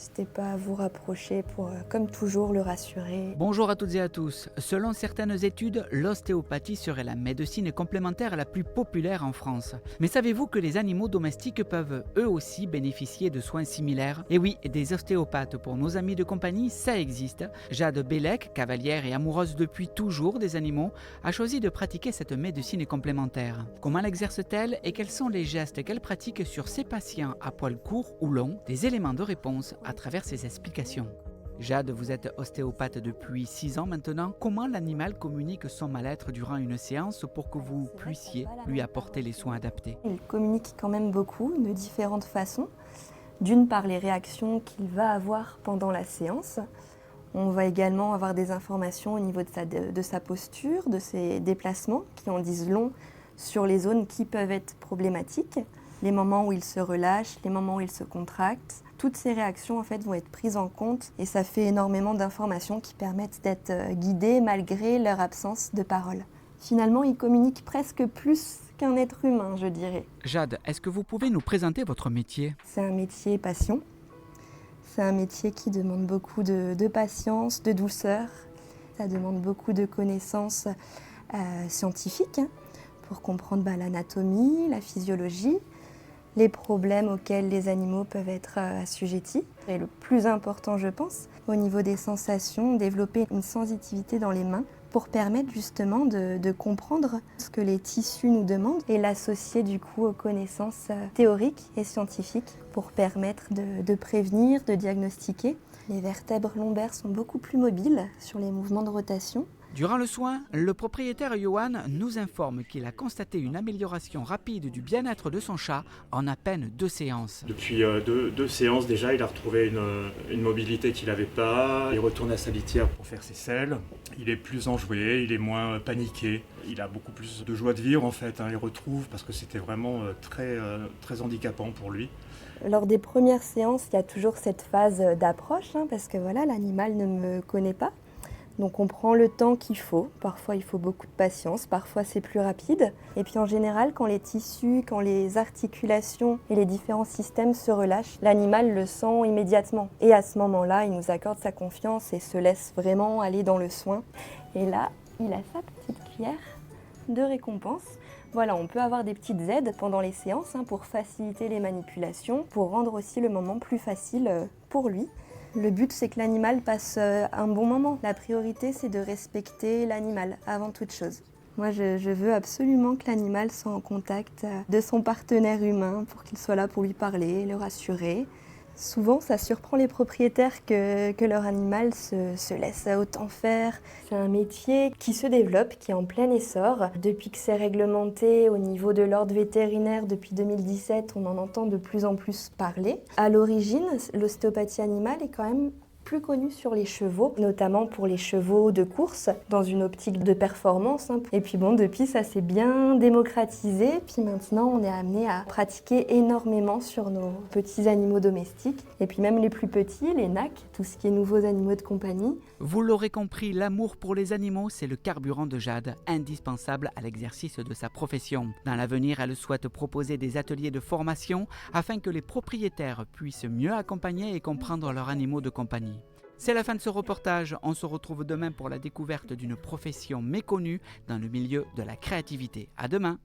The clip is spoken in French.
N'hésitez pas à vous rapprocher pour, comme toujours, le rassurer. Bonjour à toutes et à tous. Selon certaines études, l'ostéopathie serait la médecine complémentaire la plus populaire en France. Mais savez-vous que les animaux domestiques peuvent eux aussi bénéficier de soins similaires? Et oui, des ostéopathes pour nos amis de compagnie, ça existe. Jade Bellec, cavalière et amoureuse depuis toujours des animaux, a choisi de pratiquer cette médecine complémentaire. Comment l'exerce-t-elle et quels sont les gestes qu'elle pratique sur ses patients à poil court ou long? Des éléments de réponse à travers ses explications. Jade, vous êtes ostéopathe depuis 6 ans maintenant. Comment l'animal communique son mal-être durant une séance pour que vous puissiez lui apporter les soins adaptés? Il communique quand même beaucoup, de différentes façons. D'une part, les réactions qu'il va avoir pendant la séance. On va également avoir des informations au niveau de sa posture, de ses déplacements, qui en disent long sur les zones qui peuvent être problématiques. Les moments où il se relâche, les moments où il se contracte. Toutes ces réactions en fait, vont être prises en compte et ça fait énormément d'informations qui permettent d'être guidées malgré leur absence de parole. Finalement, ils communiquent presque plus qu'un être humain, je dirais. Jade, est-ce que vous pouvez nous présenter votre métier? C'est un métier passion. C'est un métier qui demande beaucoup de patience, de douceur. Ça demande beaucoup de connaissances scientifiques pour comprendre l'anatomie, la physiologie, les problèmes auxquels les animaux peuvent être assujettis. Et le plus important, je pense, au niveau des sensations, développer une sensitivité dans les mains pour permettre justement de comprendre ce que les tissus nous demandent et l'associer du coup aux connaissances théoriques et scientifiques pour permettre de prévenir, de diagnostiquer. Les vertèbres lombaires sont beaucoup plus mobiles sur les mouvements de rotation. Durant le soin, le propriétaire Johan nous informe qu'il a constaté une amélioration rapide du bien-être de son chat en à peine 2 séances. Depuis deux séances déjà, il a retrouvé une mobilité qu'il n'avait pas. Il retourne à sa litière pour faire ses selles. Il est plus enjoué, il est moins paniqué. Il a beaucoup plus de joie de vivre en fait. Il retrouve parce que c'était vraiment très handicapant pour lui. Lors des premières séances, il y a toujours cette phase d'approche parce que voilà, l'animal ne me connaît pas. Donc on prend le temps qu'il faut. Parfois il faut beaucoup de patience, parfois c'est plus rapide. Et puis en général, quand les tissus, quand les articulations et les différents systèmes se relâchent, l'animal le sent immédiatement. Et à ce moment-là, il nous accorde sa confiance et se laisse vraiment aller dans le soin. Et là, il a sa petite cuillère de récompense. Voilà, on peut avoir des petites aides pendant les séances pour faciliter les manipulations, pour rendre aussi le moment plus facile pour lui. Le but, c'est que l'animal passe un bon moment. La priorité, c'est de respecter l'animal avant toute chose. Moi, je veux absolument que l'animal soit en contact de son partenaire humain pour qu'il soit là pour lui parler, le rassurer. Souvent, ça surprend les propriétaires que leur animal se laisse autant faire. C'est un métier qui se développe, qui est en plein essor. Depuis que c'est réglementé au niveau de l'ordre vétérinaire, depuis 2017, on en entend de plus en plus parler. À l'origine, l'ostéopathie animale est quand même plus connue sur les chevaux, notamment pour les chevaux de course, dans une optique de performance. Et puis bon, depuis, ça s'est bien démocratisé. Puis maintenant, on est amené à pratiquer énormément sur nos petits animaux domestiques. Et puis même les plus petits, les nacs, tout ce qui est nouveaux animaux de compagnie. Vous l'aurez compris, l'amour pour les animaux, c'est le carburant de Jade, indispensable à l'exercice de sa profession. Dans l'avenir, elle souhaite proposer des ateliers de formation afin que les propriétaires puissent mieux accompagner et comprendre leurs animaux de compagnie. C'est la fin de ce reportage. On se retrouve demain pour la découverte d'une profession méconnue dans le milieu de la créativité. À demain!